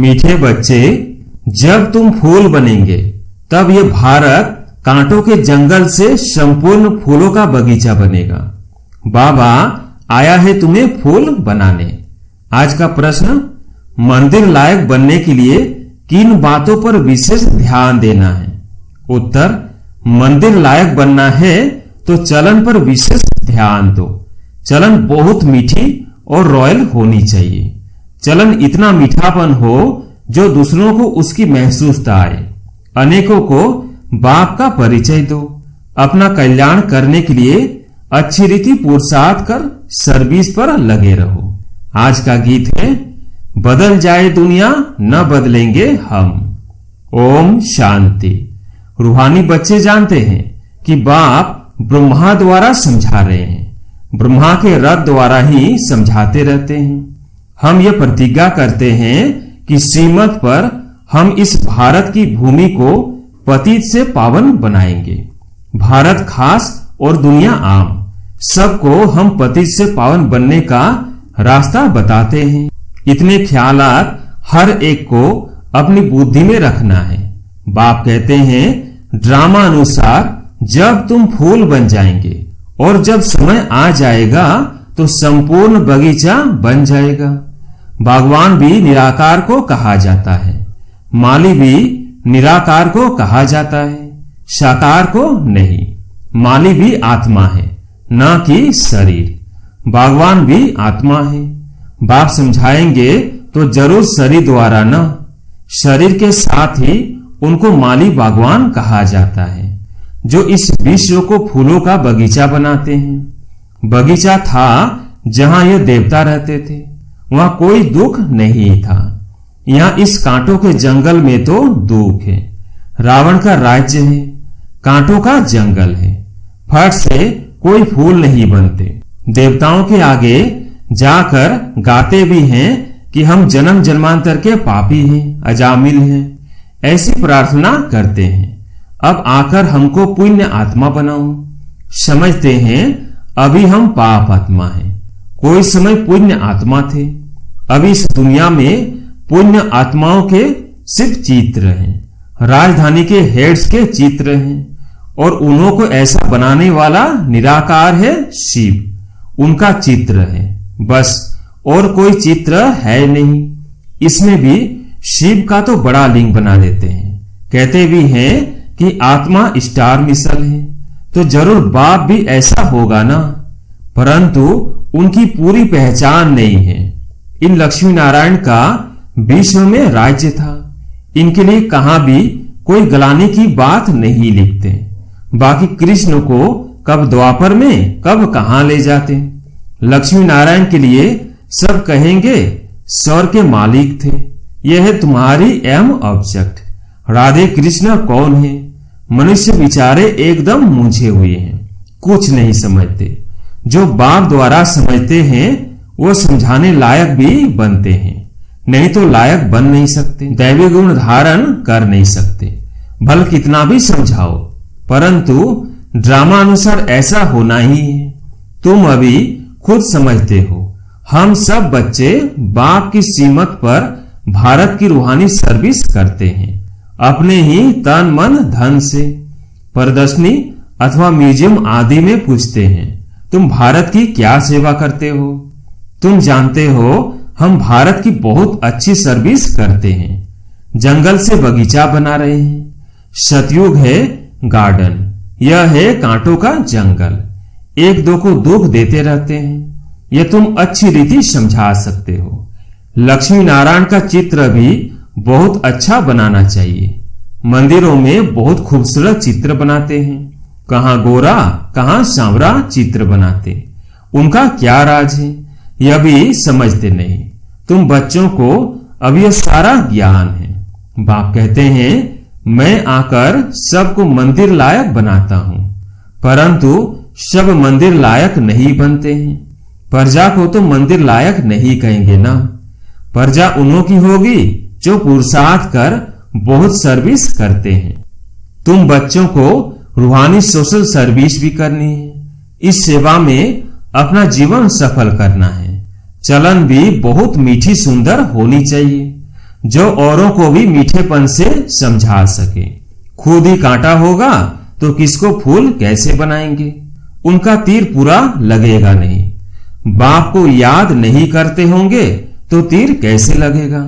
मीठे बच्चे, जब तुम फूल बनेंगे तब ये भारत कांटों के जंगल से संपूर्ण फूलों का बगीचा बनेगा। बाबा आया है तुम्हें फूल बनाने। आज का प्रश्न, मंदिर लायक बनने के लिए किन बातों पर विशेष ध्यान देना है? उत्तर, मंदिर लायक बनना है तो चलन पर विशेष ध्यान दो। चलन बहुत मीठी और रॉयल होनी चाहिए। चलन इतना मीठापन हो जो दूसरों को उसकी महसूसता आए। अनेकों को बाप का परिचय दो। अपना कल्याण करने के लिए अच्छी रीति पुरुषार्थ कर सर्विस पर लगे रहो। आज का गीत है, बदल जाए दुनिया न बदलेंगे हम। ओम शांति। रूहानी बच्चे जानते हैं कि बाप ब्रह्मा द्वारा समझा रहे हैं। ब्रह्मा के रथ द्वारा ही समझाते रहते हैं। हम ये प्रतिज्ञा करते हैं कि श्रीमत पर हम इस भारत की भूमि को पतित से पावन बनाएंगे। भारत खास और दुनिया आम, सबको हम पतित से पावन बनने का रास्ता बताते हैं। इतने ख्यालात हर एक को अपनी बुद्धि में रखना है। बाप कहते हैं, ड्रामा अनुसार जब तुम फूल बन जाएंगे और जब समय आ जाएगा तो संपूर्ण बगीचा बन जाएगा। भगवान भी निराकार को कहा जाता है, माली भी निराकार को कहा जाता है, साकार को नहीं। माली भी आत्मा है, न कि शरीर। भगवान भी आत्मा है। बाप समझाएंगे तो जरूर शरीर द्वारा न, शरीर के साथ ही उनको माली भगवान कहा जाता है, जो इस विश्व को फूलों का बगीचा बनाते हैं। बगीचा था जहां ये देवता रहते थे, वहां कोई दुख नहीं था। यहाँ इस कांटों के जंगल में तो दुख है। रावण का राज्य है, कांटों का जंगल है। फट से कोई फूल नहीं बनते। देवताओं के आगे जाकर गाते भी हैं कि हम जन्म जन्मांतर के पापी हैं, अजामिल हैं। ऐसी प्रार्थना करते हैं, अब आकर हमको पुण्य आत्मा बनाओ। समझते हैं अभी हम पाप आत्मा हैं, कोई समय पुण्य आत्मा थे। अभी इस दुनिया में पुण्य आत्माओं के सिर्फ चित्र हैं, राजधानी के हेड्स के चित्र हैं, और उन्हों को ऐसा बनाने वाला निराकार है शिव, उनका चित्र है बस, और कोई चित्र है नहीं। इसमें भी शिव का तो बड़ा लिंग बना देते हैं। कहते भी हैं कि आत्मा स्टार मिसल है, तो जरूर बाप भी ऐसा होगा ना, परंतु उनकी पूरी पहचान नहीं है। इन लक्ष्मी नारायण का विश्व में राज्य था। इनके लिए कहां भी कोई गलाने की बात नहीं लिखते। बाकी कृष्ण को कब द्वापर में कब कहां ले जाते। लक्ष्मी नारायण के लिए सब कहेंगे स्वर्ग के मालिक थे, यह है तुम्हारी एम ऑब्जेक्ट। राधे कृष्ण कौन है? मनुष्य बेचारे एकदम मूंझे हुए हैं, कुछ नहीं समझते। जो बाप द्वारा समझते हैं वो समझाने लायक भी बनते हैं, नहीं तो लायक बन नहीं सकते, दैवी गुण धारण कर नहीं सकते। भल कितना भी समझाओ, परंतु ड्रामा अनुसार ऐसा होना ही है। तुम अभी खुद समझते हो, हम सब बच्चे बाप की सीमत पर भारत की रूहानी सर्विस करते हैं, अपने ही तन मन धन से। प्रदर्शनी अथवा म्यूजियम आदि में पूछते हैं, तुम भारत की क्या सेवा करते हो? तुम जानते हो हम भारत की बहुत अच्छी सर्विस करते हैं। जंगल से बगीचा बना रहे हैं। सतयुग है गार्डन, यह है कांटों का जंगल। एक दो को दुख देते रहते हैं, यह तुम अच्छी रीति समझा सकते हो। लक्ष्मी नारायण का चित्र भी बहुत अच्छा बनाना चाहिए। मंदिरों में बहुत खूबसूरत चित्र बनाते हैं, कहां गोरा कहां सांवरा चित्र बनाते। उनका क्या राज है यह भी समझते नहीं। तुम बच्चों को अब यह सारा ज्ञान है। बाप कहते हैं, मैं आकर सबको मंदिर लायक बनाता हूं, परंतु सब मंदिर लायक नहीं बनते हैं। प्रजा को तो मंदिर लायक नहीं कहेंगे ना। प्रजा उन्हों की होगी जो पुरुषार्थ कर बहुत सर्विस करते हैं। तुम बच्चों को रूहानी सोशल सर्विस भी करनी है। इस सेवा में अपना जीवन सफल करना है। चलन भी बहुत मीठी सुंदर होनी चाहिए। जो औरों को भी मीठेपन से समझा सके। खुद ही कांटा होगा तो किसको फूल कैसे बनाएंगे? उनका तीर पूरा लगेगा नहीं। बाप को याद नहीं करते होंगे तो तीर कैसे लगेगा?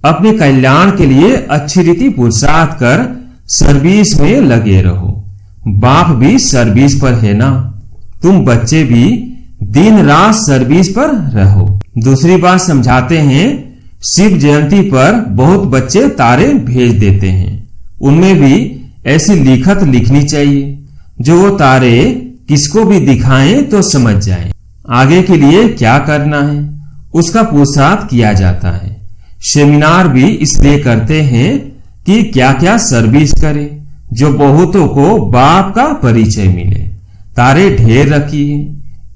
अपने कल्याण के लिए अच्छी रीति पुरुषार्थ कर सर्विस में लगे रहो। बाप भी सर्विस पर है ना, तुम बच्चे भी दिन रात सर्विस पर रहो। दूसरी बात समझाते हैं, शिव जयंती पर बहुत बच्चे तारे भेज देते हैं। उनमें भी ऐसी लिखत लिखनी चाहिए जो वो तारे किसको भी दिखाएं तो समझ जाएं। आगे के लिए क्या करना है उसका पुरुषार्थ किया जाता है। सेमिनार भी इसलिए करते हैं कि क्या क्या सर्विस करें जो बहुतों को बाप का परिचय मिले। तारे ढेर रखिए,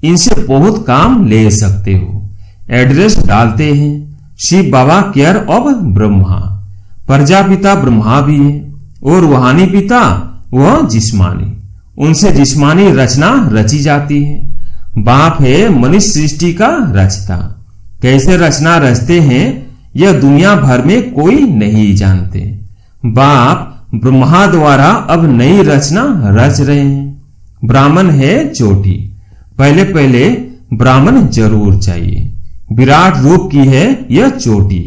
इनसे बहुत काम ले सकते हो। एड्रेस डालते हैं, शिव बाबा केयर ऑफ ब्रह्मा। प्रजापिता ब्रह्मा भी है और रूहानी पिता वह जिस्मानी, उनसे जिस्मानी रचना रची जाती है। बाप है मनुष्य सृष्टि का रचता। कैसे रचना रचते हैं यह दुनिया भर में कोई नहीं जानते। बाप ब्रह्मा द्वारा अब नई रचना रच रहे हैं। ब्राह्मण है चोटी, पहले पहले ब्राह्मण जरूर चाहिए। विराट रूप की है यह चोटी।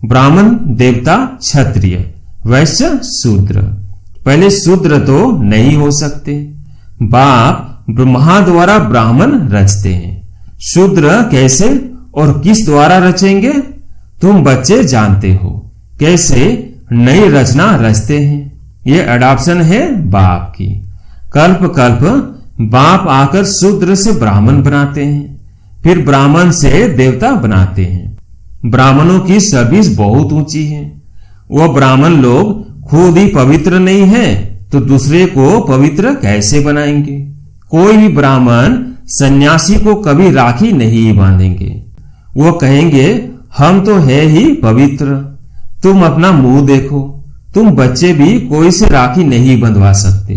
ब्राह्मण देवता क्षत्रिय वैश्य शूद्र, पहले शूद्र तो नहीं हो सकते। बाप ब्रह्मा द्वारा ब्राह्मण रचते हैं। शूद्र कैसे और किस द्वारा रचेंगे तुम बच्चे जानते हो। कैसे नई रचना रचते हैं, ये अडॉप्शन है बाप की। कल्प कल्प बाप आकर शूद्र से ब्राह्मण बनाते हैं, फिर ब्राह्मण से देवता बनाते हैं। ब्राह्मणों की सर्विस बहुत ऊंची है। वह ब्राह्मण लोग खुद ही पवित्र नहीं है तो दूसरे को पवित्र कैसे बनाएंगे? कोई भी ब्राह्मण सन्यासी को कभी राखी नहीं बांधेंगे। वो कहेंगे हम तो है ही पवित्र, तुम अपना मुंह देखो। तुम बच्चे भी कोई से राखी नहीं बंधवा सकते।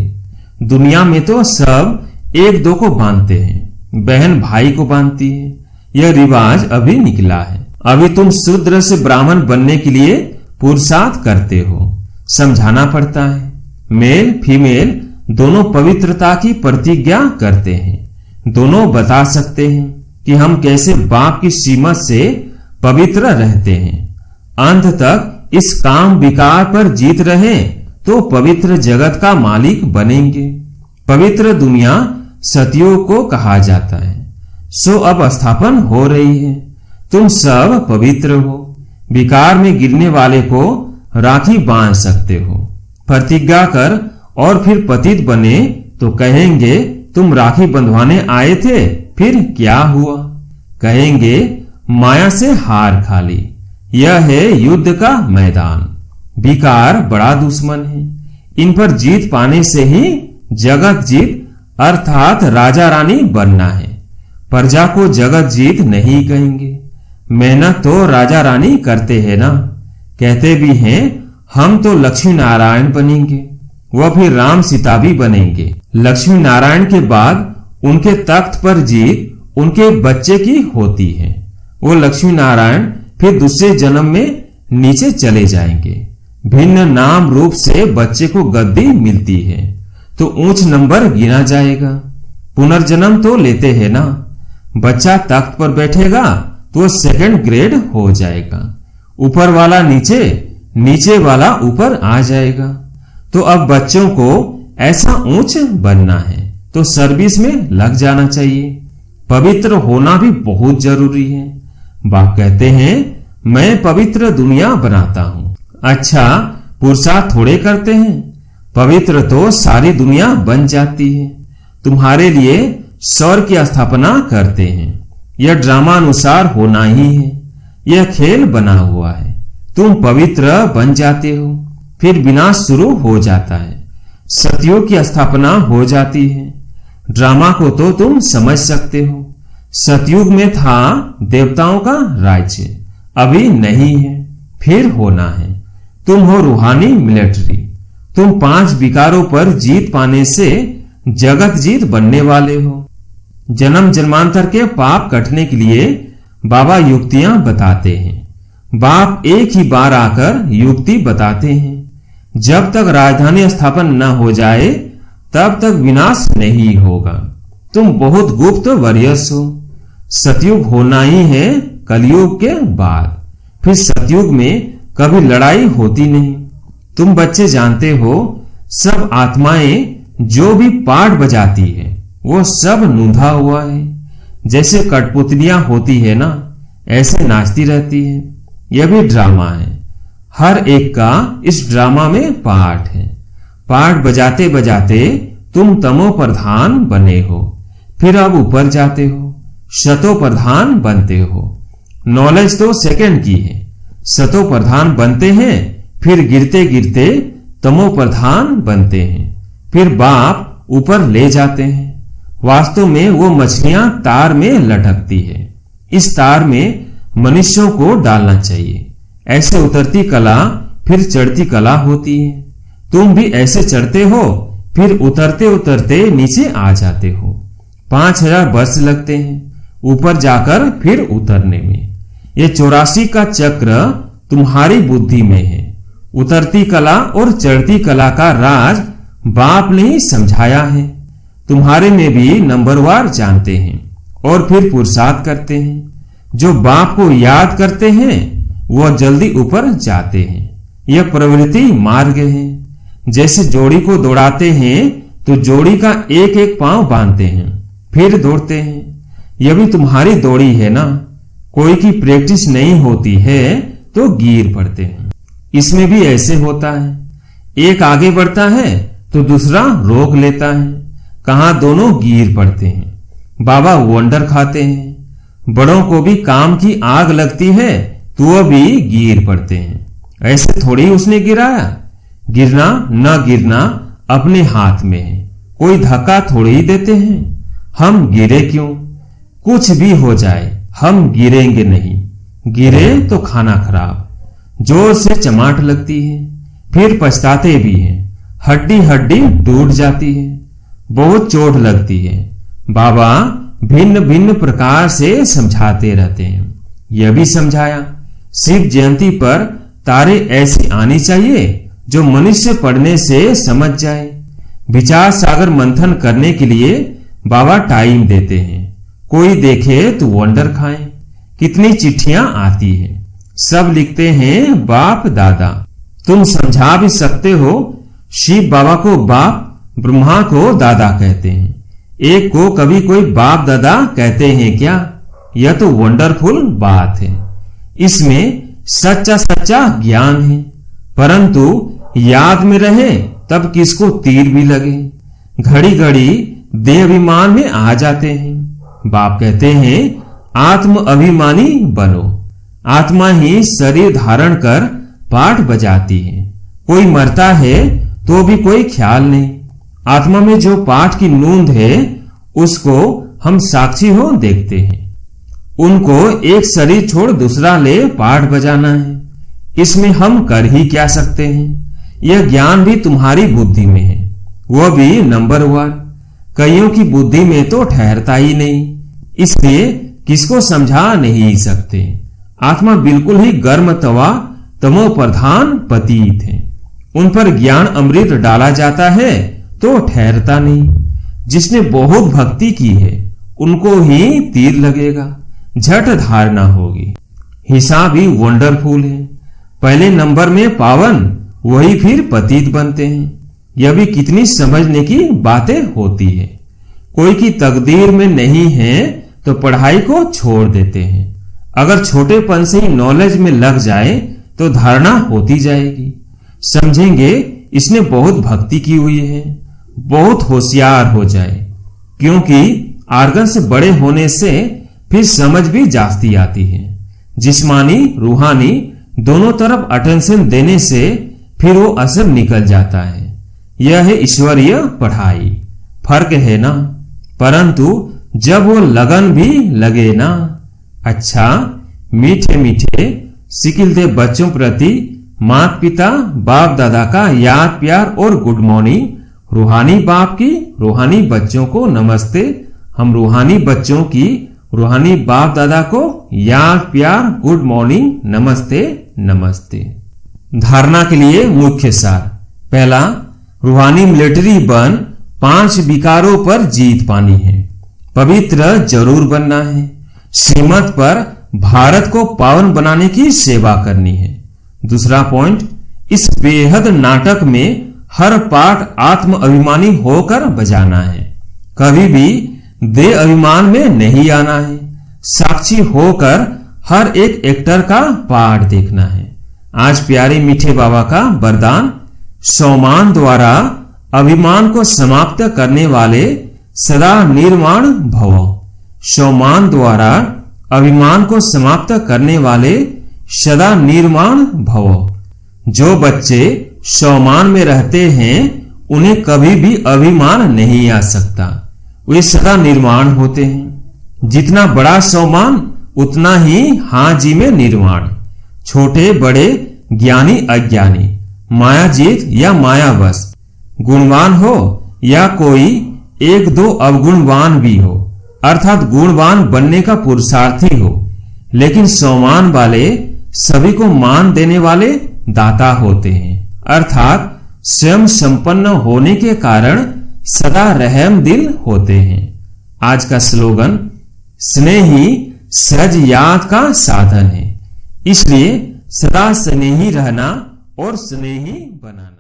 दुनिया में तो सब एक दो को बांधते हैं, बहन भाई को बांधती है। यह रिवाज अभी निकला है। अभी तुम शूद्र से ब्राह्मण बनने के लिए पुरुषार्थ करते हो। समझाना पड़ता है। मेल फीमेल दोनों पवित्रता की प्रतिज्ञा करते हैं। दोनों बता सकते हैं कि हम कैसे बाप की सीमा से पवित्र रहते हैं। अंत तक इस काम विकार पर जीत रहे तो पवित्र जगत का मालिक बनेंगे। पवित्र दुनिया सतयुग को कहा जाता है। सो अब स्थापन हो रही है। तुम सब पवित्र हो। विकार में गिरने वाले को राखी बांध सकते हो। प्रतिज्ञा कर और फिर पतित बने तो कहेंगे तुम राखी बंधवाने आए थे, फिर क्या हुआ? कहेंगे माया से हार खा ली। यह है युद्ध का मैदान। विकार बड़ा दुश्मन है। इन पर जीत पाने से ही जगत जीत अर्थात राजा रानी बनना है। प्रजा को जगत जीत नहीं कहेंगे। मेहनत तो राजा रानी करते हैं ना। कहते भी हैं हम तो लक्ष्मी नारायण बनेंगे, वह फिर राम सीता भी बनेंगे। लक्ष्मी नारायण के बाद उनके तख्त पर जीत उनके बच्चे की होती है। वो लक्ष्मी नारायण फिर दूसरे जन्म में नीचे चले जाएंगे। भिन्न नाम रूप से बच्चे को गद्दी मिलती है तो ऊंच नंबर गिना जाएगा। पुनर्जन्म तो लेते हैं ना। बच्चा तख्त पर बैठेगा तो सेकंड ग्रेड हो जाएगा। ऊपर वाला नीचे, नीचे वाला ऊपर आ जाएगा। तो अब बच्चों को ऐसा ऊंच बनना है तो सर्विस में लग जाना चाहिए। पवित्र होना भी बहुत जरूरी है। बाप कहते हैं मैं पवित्र दुनिया बनाता हूं। अच्छा, पुरुषार्थ थोड़े करते हैं। पवित्र तो सारी दुनिया बन जाती है। तुम्हारे लिए स्वर्ग की स्थापना करते हैं। यह ड्रामा अनुसार होना ही है। यह खेल बना हुआ है। तुम पवित्र बन जाते हो, फिर विनाश शुरू हो जाता है। सतयुग की स्थापना हो जाती है। ड्रामा को तो तुम समझ सकते हो। सतयुग में था देवताओं का राज्य, अभी नहीं है, फिर होना है। तुम हो रूहानी मिलिट्री। तुम 5 विकारों पर जीत पाने से जगत जीत बनने वाले हो। जन्म जन्मांतर के पाप कटने के लिए बाबा युक्तियां बताते हैं। बाप एक ही बार आकर युक्ति बताते हैं, जब तक राजधानी स्थापन न हो जाए तब तक विनाश नहीं होगा। तुम बहुत गुप्त वरीयस हो। सतयुग होना ही है कलयुग के बाद। फिर सतयुग में कभी लड़ाई होती नहीं। तुम बच्चे जानते हो, सब आत्माएं जो भी पाठ बजाती है वो सब नूंधा हुआ है। जैसे कठपुतलियां होती है ना, ऐसे नाचती रहती है। यह भी ड्रामा है। हर एक का इस ड्रामा में पार्ट है। पार्ट बजाते बजाते तुम तमो प्रधान बने हो, फिर अब ऊपर जाते हो, शतो प्रधान बनते हो। नॉलेज तो सेकंड की है। शतो प्रधान बनते हैं, फिर गिरते गिरते तमो प्रधान बनते हैं, फिर बाप ऊपर ले जाते हैं। वास्तव में वो मछलियां तार में लटकती है। इस तार में मनुष्यों को डालना चाहिए। ऐसे उतरती कला फिर चढ़ती कला होती है। तुम भी ऐसे चढ़ते हो, फिर उतरते उतरते नीचे आ जाते हो। 5000 वर्ष लगते हैं ऊपर जाकर फिर उतरने में। ये 84 का चक्र तुम्हारी बुद्धि में है। उतरती कला और चढ़ती कला का राज बाप ने ही समझाया है। तुम्हारे में भी नंबरवार जानते हैं और फिर पुरुषार्थ करते हैं। जो बाप को याद करते हैं वह जल्दी ऊपर जाते हैं। यह प्रवृत्ति मार्ग है। जैसे जोड़ी को दौड़ाते हैं तो जोड़ी का एक एक पांव बांधते हैं, फिर दौड़ते हैं। यह भी तुम्हारी दौड़ी है ना। कोई की प्रैक्टिस नहीं होती है तो गिर पड़ते हैं। इसमें भी ऐसे होता है। एक आगे बढ़ता है तो दूसरा रोक लेता है। कहां दोनों गिर पड़ते हैं। बाबा वंडर खाते हैं। बड़ों को भी काम की आग लगती है तो वो भी गिर पड़ते हैं। ऐसे थोड़ी उसने गिराया। गिरना न गिरना अपने हाथ में है। कोई धक्का थोड़ी ही देते हैं। हम गिरे क्यों? कुछ भी हो जाए हम गिरेंगे नहीं। गिरे तो खाना खराब। जोर से चमाट लगती है, फिर पछताते भी हैं। हड्डी हड्डी टूट जाती है, बहुत चोट लगती है। बाबा भिन्न भिन्न प्रकार से समझाते रहते हैं। यह भी समझाया, शिव जयंती पर तारे ऐसी आनी चाहिए जो मनुष्य पढ़ने से समझ जाए। विचार सागर मंथन करने के लिए बाबा टाइम देते हैं। कोई देखे तो वंडर खाए। कितनी चिट्ठियां आती हैं, सब लिखते हैं बाप दादा। तुम समझा भी सकते हो। शिव बाबा को बाप, ब्रह्मा को दादा कहते हैं। एक को कभी कोई बाप दादा कहते हैं क्या? यह तो वंडरफुल बात है। इसमें सच्चा सच्चा ज्ञान है, परंतु याद में रहे तब किसको तीर भी लगे। घड़ी घड़ी देह अभिमान में आ जाते हैं। बाप कहते हैं आत्म अभिमानी बनो। आत्मा ही शरीर धारण कर पाठ बजाती है। कोई मरता है तो भी कोई ख्याल नहीं। आत्मा में जो पाठ की नूंद है उसको हम साक्षी हो देखते हैं। उनको एक शरीर छोड़ दूसरा ले पाठ बजाना है। इसमें हम कर ही क्या सकते हैं? यह ज्ञान भी तुम्हारी बुद्धि में है, वह भी नंबरवार। कईयों की बुद्धि में तो ठहरता ही नहीं, इसलिए किसको समझा नहीं सकते। आत्मा बिल्कुल ही गर्म तवा तमो प्रधान पतित है। उन पर ज्ञान अमृत डाला जाता है तो ठहरता नहीं। जिसने बहुत भक्ति की है उनको ही तीर लगेगा, झट धारणा होगी। हिसाब ही वंडरफुल है। पहले नंबर में पावन, वही फिर पतित बनते हैं। यह भी कितनी समझने की बातें होती है। कोई की तकदीर में नहीं है तो पढ़ाई को छोड़ देते हैं। अगर छोटेपन से ही नॉलेज में लग जाए तो धारणा होती जाएगी। समझेंगे इसने बहुत भक्ति की हुई है, बहुत होशियार हो जाए। क्योंकि आर्गन से बड़े होने से फिर समझ भी जास्ती आती है। जिस्मानी रूहानी दोनों तरफ अटेंशन देने से फिर वो असर निकल जाता है। यह है ईश्वरीय पढ़ाई। फर्क है ना, परंतु जब वो लगन भी लगे ना। अच्छा, मीठे मीठे सिकिलते बच्चों प्रति माता पिता बाप दादा का याद प्यार और गुड मॉर्निंग। रूहानी बाप की रूहानी बच्चों को नमस्ते। हम रूहानी बच्चों की रूहानी बाप दादा को याद प्यार गुड मॉर्निंग नमस्ते नमस्ते। धारणा के लिए मुख्य सार। पहला, रूहानी मिलिट्री बन 5 विकारों पर जीत पानी है। पवित्र जरूर बनना है। श्रीमत पर भारत को पावन बनाने की सेवा करनी है। दूसरा पॉइंट, इस बेहद नाटक में हर पाठ आत्म अभिमानी होकर बजाना है। कभी भी देह अभिमान में नहीं आना है। साक्षी होकर हर एक एक्टर का पाठ देखना है। आज प्यारे मीठे बाबा का वरदान, सम्मान द्वारा अभिमान को समाप्त करने वाले सदा निर्माण भव। सम्मान द्वारा अभिमान को समाप्त करने वाले सदा निर्माण भव। जो बच्चे सम्मान में रहते हैं उन्हें कभी भी अभिमान नहीं आ सकता। वे सदा निर्माण होते हैं। जितना बड़ा सम्मान उतना ही हाँ जी में निर्माण। छोटे बड़े, ज्ञानी अज्ञानी, मायाजीत या मायावश, गुणवान हो या कोई 1-2 अवगुणवान भी हो, अर्थात गुणवान बनने का पुरुषार्थी हो, लेकिन सम्मान वाले सभी को मान देने वाले दाता होते हैं, अर्थात स्वयं संपन्न होने के कारण सदा रहम दिल होते हैं। आज का स्लोगन, स्नेह ही सहज याद का साधन है, इसलिए सदा स्नेही रहना और स्नेही बनाना।